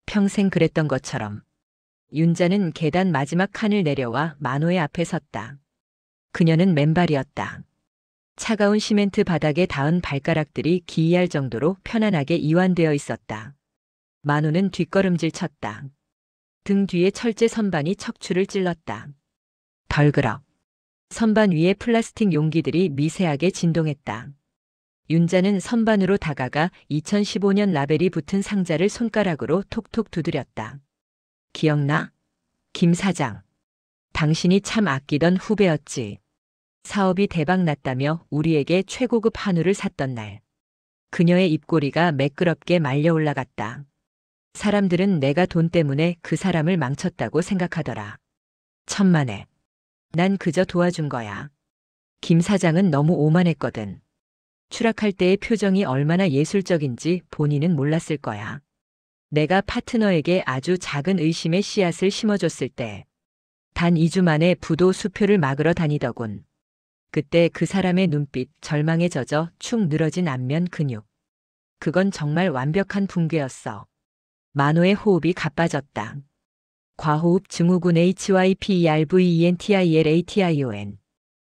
평생 그랬던 것처럼. 윤자는 계단 마지막 칸을 내려와 만호의 앞에 섰다. 그녀는 맨발이었다. 차가운 시멘트 바닥에 닿은 발가락들이 기이할 정도로 편안하게 이완되어 있었다. 만호는 뒷걸음질 쳤다. 등 뒤에 철제 선반이 척추를 찔렀다. 덜그럭. 선반 위에 플라스틱 용기들이 미세하게 진동했다. 윤자는 선반으로 다가가 2015년 라벨이 붙은 상자를 손가락으로 톡톡 두드렸다. 기억나? 김 사장. 당신이 참 아끼던 후배였지. 사업이 대박 났다며 우리에게 최고급 한우를 샀던 날. 그녀의 입꼬리가 매끄럽게 말려 올라갔다. 사람들은 내가 돈 때문에 그 사람을 망쳤다고 생각하더라. 천만에. 난 그저 도와준 거야. 김 사장은 너무 오만했거든. 추락할 때의 표정이 얼마나 예술적인지 본인은 몰랐을 거야. 내가 파트너에게 아주 작은 의심의 씨앗을 심어줬을 때 단 2주 만에 부도 수표를 막으러 다니더군. 그때 그 사람의 눈빛, 절망에 젖어 축 늘어진 안면 근육. 그건 정말 완벽한 붕괴였어. 만호의 호흡이 가빠졌다. 과호흡 증후군 HYPERVENTILATION.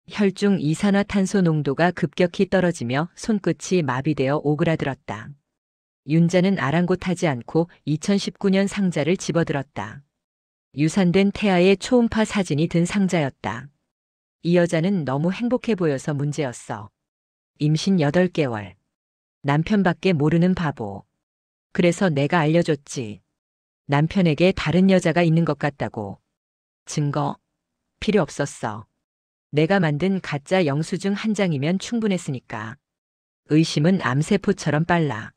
혈중 이산화탄소 농도가 급격히 떨어지며 손끝이 마비되어 오그라들었다. 윤자는 아랑곳하지 않고 2019년 상자를 집어들었다. 유산된 태아의 초음파 사진이 든 상자였다. 이 여자는 너무 행복해 보여서 문제였어. 임신 8개월. 남편밖에 모르는 바보. 그래서 내가 알려줬지. 남편에게 다른 여자가 있는 것 같다고. 증거? 필요 없었어. 내가 만든 가짜 영수증 한 장이면 충분했으니까. 의심은 암세포처럼 빨라.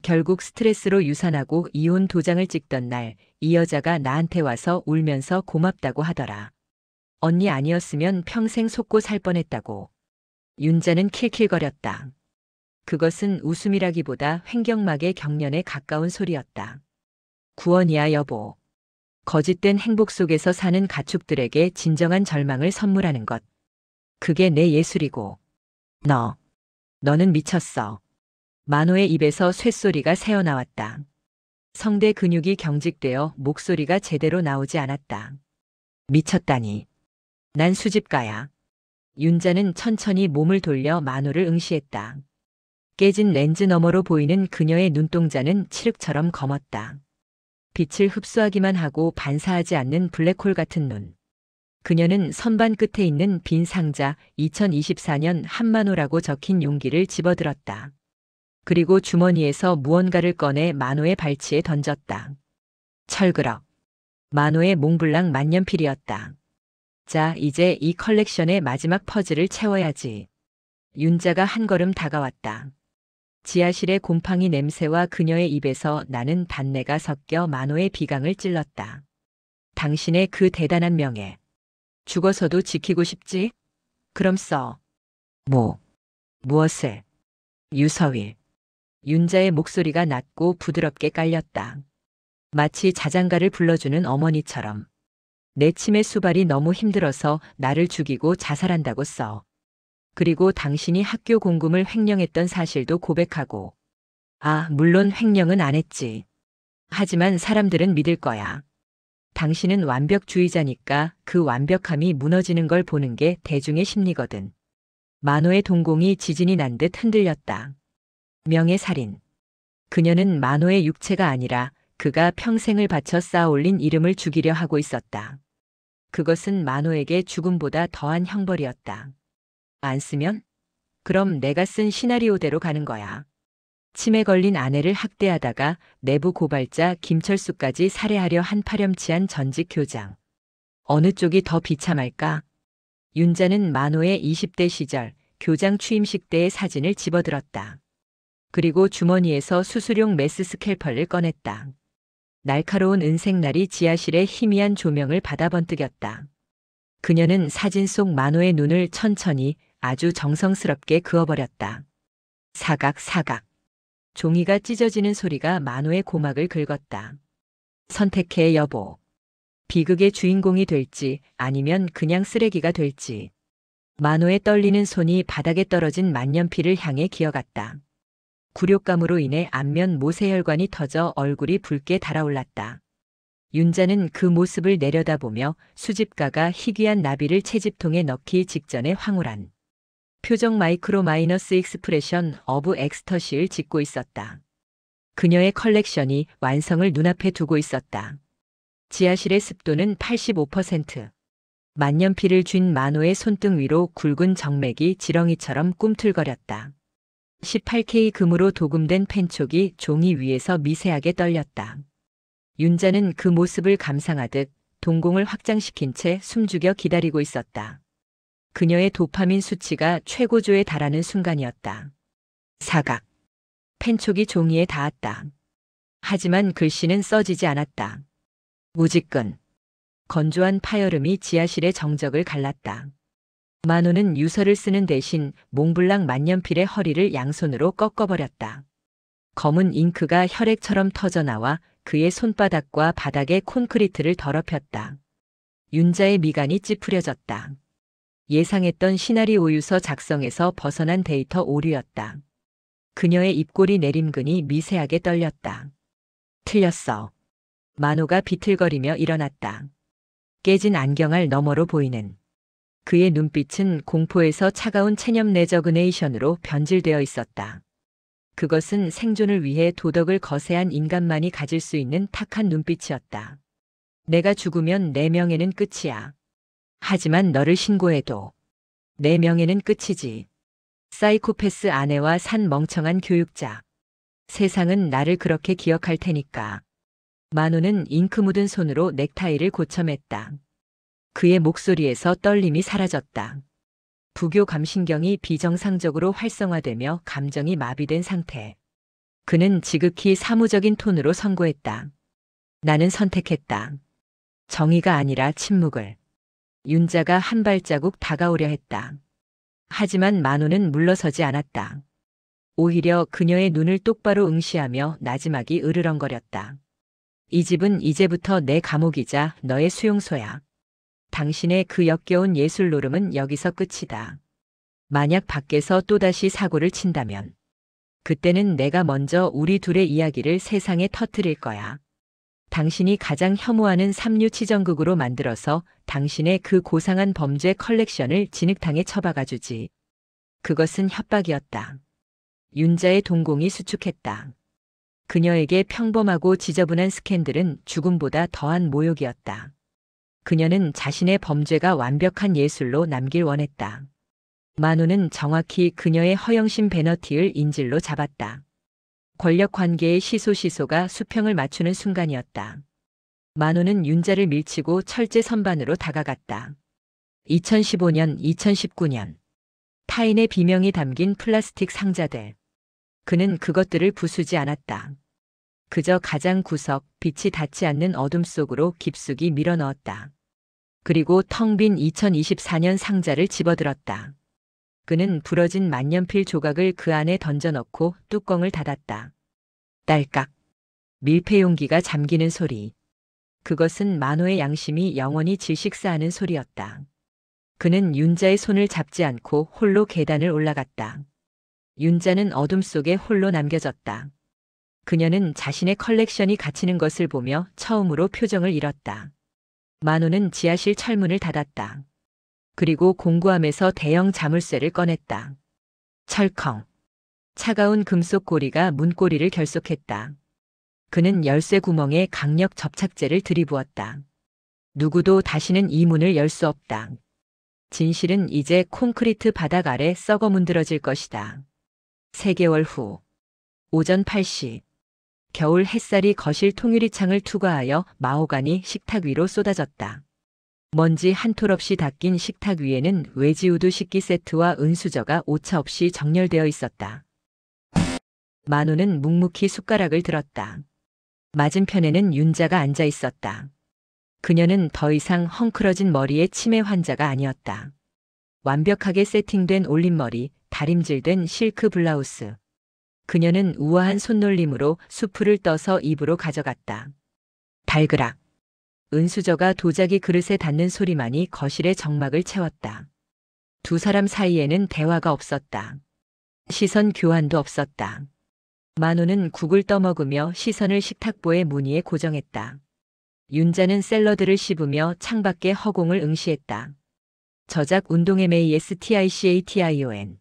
결국 스트레스로 유산하고 이혼 도장을 찍던 날, 이 여자가 나한테 와서 울면서 고맙다고 하더라. 언니 아니었으면 평생 속고 살 뻔했다고. 윤자는 킬킬거렸다. 그것은 웃음이라기보다 횡격막의 경련에 가까운 소리였다. 구원이야, 여보. 거짓된 행복 속에서 사는 가축들에게 진정한 절망을 선물하는 것. 그게 내 예술이고. 너는 미쳤어. 만호의 입에서 쇳소리가 새어나왔다. 성대 근육이 경직되어 목소리가 제대로 나오지 않았다. 미쳤다니. 난 수집가야. 윤자는 천천히 몸을 돌려 만호를 응시했다. 깨진 렌즈 너머로 보이는 그녀의 눈동자는 칠흑처럼 검었다. 빛을 흡수하기만 하고 반사하지 않는 블랙홀 같은 눈. 그녀는 선반 끝에 있는 빈 상자 2024년 한만호라고 적힌 용기를 집어들었다. 그리고 주머니에서 무언가를 꺼내 만호의 발치에 던졌다. 철그럭. 만호의 몽블랑 만년필이었다. 자, 이제 이 컬렉션의 마지막 퍼즐을 채워야지. 윤자가 한 걸음 다가왔다. 지하실의 곰팡이 냄새와 그녀의 입에서 나는 단내가 섞여 만호의 비강을 찔렀다. 당신의 그 대단한 명예. 죽어서도 지키고 싶지? 그럼 써. 무엇을? 유서윌. 윤자의 목소리가 낮고 부드럽게 깔렸다. 마치 자장가를 불러주는 어머니처럼. 내 치매 수발이 너무 힘들어서 나를 죽이고 자살한다고 써. 그리고 당신이 학교 공금을 횡령했던 사실도 고백하고. 물론 횡령은 안 했지. 하지만 사람들은 믿을 거야. 당신은 완벽주의자니까 그 완벽함이 무너지는 걸 보는 게 대중의 심리거든. 만호의 동공이 지진이 난 듯 흔들렸다. 명예살인. 그녀는 만호의 육체가 아니라 그가 평생을 바쳐 쌓아올린 이름을 죽이려 하고 있었다. 그것은 만호에게 죽음보다 더한 형벌이었다. 안 쓰면? 그럼 내가 쓴 시나리오대로 가는 거야. 치매 걸린 아내를 학대하다가 내부 고발자 김철수까지 살해하려 한 파렴치한 전직 교장. 어느 쪽이 더 비참할까? 윤자는 만호의 20대 시절 교장 취임식 때의 사진을 집어들었다. 그리고 주머니에서 수술용 메스 스캘펄을 꺼냈다. 날카로운 은색날이 지하실의 희미한 조명을 받아 번뜩였다. 그녀는 사진 속 만호의 눈을 천천히 아주 정성스럽게 그어버렸다. 사각 사각. 종이가 찢어지는 소리가 만호의 고막을 긁었다. 선택해 여보. 비극의 주인공이 될지 아니면 그냥 쓰레기가 될지. 만호의 떨리는 손이 바닥에 떨어진 만년필을 향해 기어갔다. 굴욕감으로 인해 안면 모세혈관이 터져 얼굴이 붉게 달아올랐다. 윤자는 그 모습을 내려다보며 수집가가 희귀한 나비를 채집통에 넣기 직전에 황홀한 표정 마이크로 마이너스 익스프레션 어브 엑스터시를 짓고 있었다. 그녀의 컬렉션이 완성을 눈앞에 두고 있었다. 지하실의 습도는 85%. 만년필을 쥔 만호의 손등 위로 굵은 정맥이 지렁이처럼 꿈틀거렸다. 18K 금으로 도금된 펜촉이 종이 위에서 미세하게 떨렸다. 윤자는 그 모습을 감상하듯 동공을 확장시킨 채 숨죽여 기다리고 있었다. 그녀의 도파민 수치가 최고조에 달하는 순간이었다. 사각. 펜촉이 종이에 닿았다. 하지만 글씨는 써지지 않았다. 무지끈. 건조한 파열음이 지하실의 정적을 갈랐다. 만호는 유서를 쓰는 대신 몽블랑 만년필의 허리를 양손으로 꺾어버렸다. 검은 잉크가 혈액처럼 터져나와 그의 손바닥과 바닥의 콘크리트를 더럽혔다. 윤자의 미간이 찌푸려졌다. 예상했던 시나리오 유서 작성에서 벗어난 데이터 오류였다. 그녀의 입꼬리 내림근이 미세하게 떨렸다. 틀렸어. 만호가 비틀거리며 일어났다. 깨진 안경알 너머로 보이는 그의 눈빛은 공포에서 차가운 체념 레저그네이션으로 변질되어 있었다. 그것은 생존을 위해 도덕을 거세한 인간만이 가질 수 있는 탁한 눈빛이었다. 내가 죽으면 내 명예는 끝이야. 하지만 너를 신고해도 내 명예는 끝이지. 사이코패스 아내와 산 멍청한 교육자. 세상은 나를 그렇게 기억할 테니까. 만호는 잉크 묻은 손으로 넥타이를 고쳐맸다. 그의 목소리에서 떨림이 사라졌다. 부교 감신경이 비정상적으로 활성화되며 감정이 마비된 상태. 그는 지극히 사무적인 톤으로 선고했다. 나는 선택했다. 정의가 아니라 침묵을. 윤자가 한 발자국 다가오려 했다. 하지만 만호는 물러서지 않았다. 오히려 그녀의 눈을 똑바로 응시하며 나지막이 으르렁거렸다. 이 집은 이제부터 내 감옥이자 너의 수용소야. 당신의 그 역겨운 예술 노름은 여기서 끝이다. 만약 밖에서 또다시 사고를 친다면 그때는 내가 먼저 우리 둘의 이야기를 세상에 터뜨릴 거야. 당신이 가장 혐오하는 삼류치정극으로 만들어서 당신의 그 고상한 범죄 컬렉션을 진흙탕에 처박아주지. 그것은 협박이었다. 윤자의 동공이 수축했다. 그녀에게 평범하고 지저분한 스캔들은 죽음보다 더한 모욕이었다. 그녀는 자신의 범죄가 완벽한 예술로 남길 원했다. 만호는 정확히 그녀의 허영심 베너티를 인질로 잡았다. 권력관계의 시소시소가 수평을 맞추는 순간이었다. 만호는 윤자를 밀치고 철제 선반으로 다가갔다. 2015년, 2019년. 타인의 비명이 담긴 플라스틱 상자들. 그는 그것들을 부수지 않았다. 그저 가장 구석, 빛이 닿지 않는 어둠 속으로 깊숙이 밀어넣었다. 그리고 텅 빈 2024년 상자를 집어들었다. 그는 부러진 만년필 조각을 그 안에 던져넣고 뚜껑을 닫았다. 딸깍. 밀폐 용기가 잠기는 소리. 그것은 만호의 양심이 영원히 질식사하는 소리였다. 그는 윤자의 손을 잡지 않고 홀로 계단을 올라갔다. 윤자는 어둠 속에 홀로 남겨졌다. 그녀는 자신의 컬렉션이 갇히는 것을 보며 처음으로 표정을 잃었다. 만호는 지하실 철문을 닫았다. 그리고 공구함에서 대형 자물쇠를 꺼냈다. 철컹. 차가운 금속 고리가 문고리를 결속했다. 그는 열쇠 구멍에 강력 접착제를 들이부었다. 누구도 다시는 이 문을 열 수 없다. 진실은 이제 콘크리트 바닥 아래 썩어 문드러질 것이다. 3개월 후. 오전 8시. 겨울 햇살이 거실 통유리창을 투과하여 마호가니 식탁 위로 쏟아졌다. 먼지 한 톨 없이 닦인 식탁 위에는 외지우드 식기 세트와 은수저가 오차 없이 정렬되어 있었다. 만호는 묵묵히 숟가락을 들었다. 맞은편에는 윤자가 앉아 있었다. 그녀는 더 이상 헝클어진 머리의 치매 환자가 아니었다. 완벽하게 세팅된 올림머리, 다림질된 실크 블라우스. 그녀는 우아한 손놀림으로 수프를 떠서 입으로 가져갔다. 달그락. 은수저가 도자기 그릇에 닿는 소리만이 거실의 정막을 채웠다. 두 사람 사이에는 대화가 없었다. 시선 교환도 없었다. 만호는 국을 떠먹으며 시선을 식탁보의 무늬에 고정했다. 윤자는 샐러드를 씹으며 창밖의 허공을 응시했다. 저작 운동의 MESTICATION.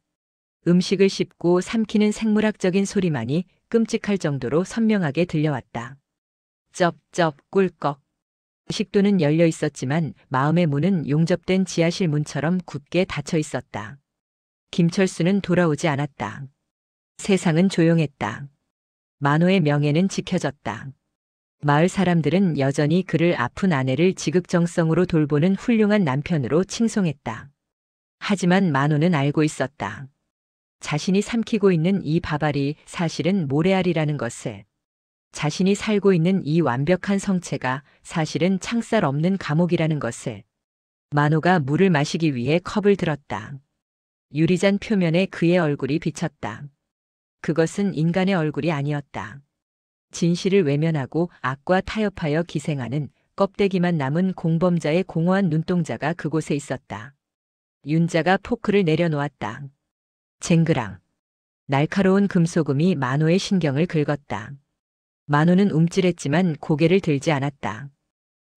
음식을 씹고 삼키는 생물학적인 소리만이 끔찍할 정도로 선명하게 들려왔다. 쩝쩝 꿀꺽. 식도는 열려 있었지만 마음의 문은 용접된 지하실 문처럼 굳게 닫혀 있었다. 김철수는 돌아오지 않았다. 세상은 조용했다. 만호의 명예는 지켜졌다. 마을 사람들은 여전히 그를 아픈 아내를 지극정성으로 돌보는 훌륭한 남편으로 칭송했다. 하지만 만호는 알고 있었다. 자신이 삼키고 있는 이 밥알이 사실은 모래알이라는 것을. 자신이 살고 있는 이 완벽한 성체가 사실은 창살 없는 감옥이라는 것을. 만호가 물을 마시기 위해 컵을 들었다. 유리잔 표면에 그의 얼굴이 비쳤다. 그것은 인간의 얼굴이 아니었다. 진실을 외면하고 악과 타협하여 기생하는 껍데기만 남은 공범자의 공허한 눈동자가 그곳에 있었다. 윤자가 포크를 내려놓았다. 쟁그랑. 날카로운 금소금이 만호의 신경을 긁었다. 만호는 움찔했지만 고개를 들지 않았다.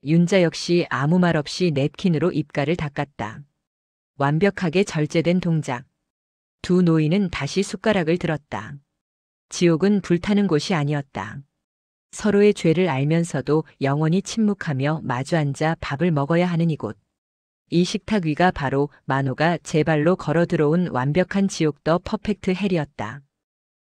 윤자 역시 아무 말 없이 냅킨으로 입가를 닦았다. 완벽하게 절제된 동작. 두 노인은 다시 숟가락을 들었다. 지옥은 불타는 곳이 아니었다. 서로의 죄를 알면서도 영원히 침묵하며 마주 앉아 밥을 먹어야 하는 이곳. 이 식탁 위가 바로 만호가 제 발로 걸어 들어온 완벽한 지옥 더 퍼펙트 헬이었다.